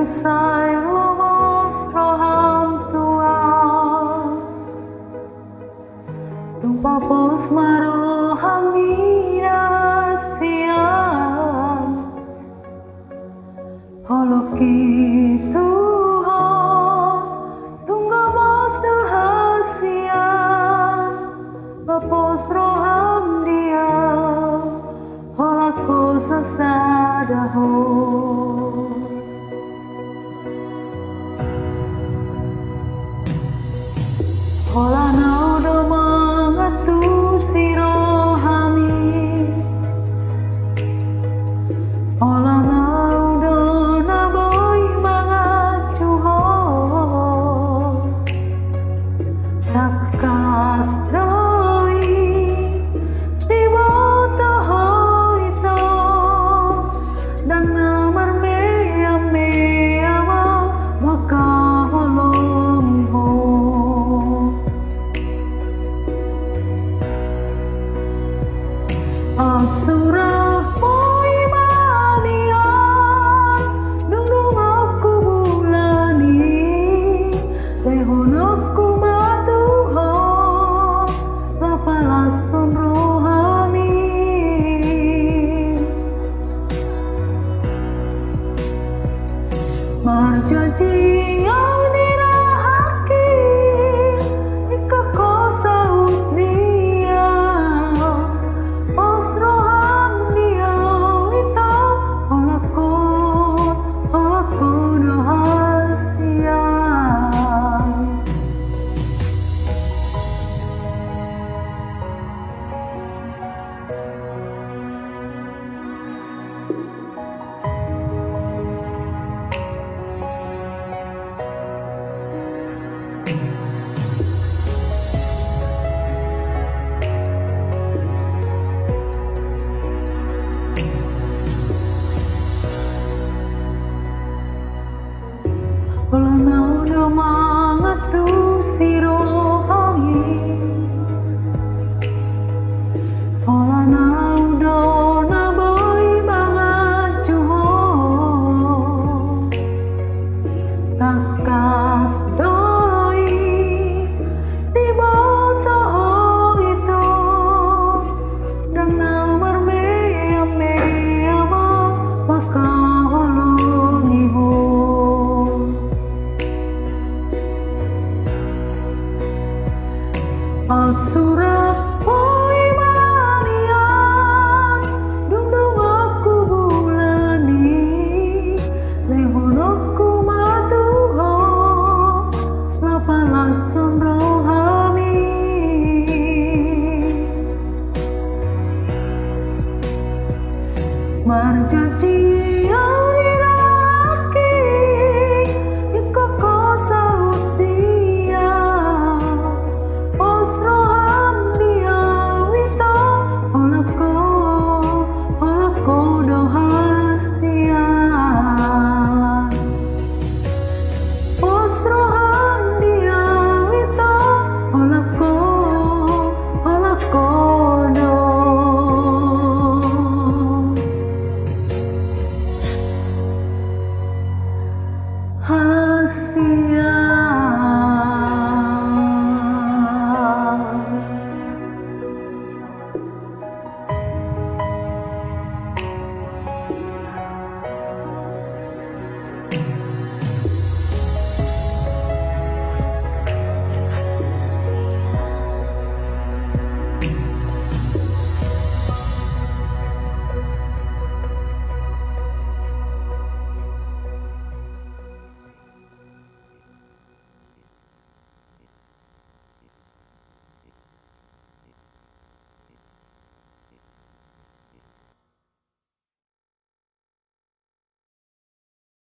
sai lo vostro Tuhan Tumpa pos maro hamirasian Holoki Tuhan Tungga vostro hasian Bapos roham dia Holako sasadaho Hola naudo mangatu sirohami Hola naudo naboy mangacuho Sakas doi Tiboto hoito Dan namar mea mea maka holongi ho Asura poi manian Nungdung aku bulani Tehon aku matuho Lapalason rohani Marjanji yang dirahaki Ika kosa utnia Hola naudo mangatu sirohami Hola naudo naboy mangacuho Takas doi Tiboto hoito Dan namar mea mea maka holongi ho Atsura poi manian Dungdung aku bulani Lehon aku matuho Lapalason rohami Marjanji yang dirahaki Ika kosa utia Holako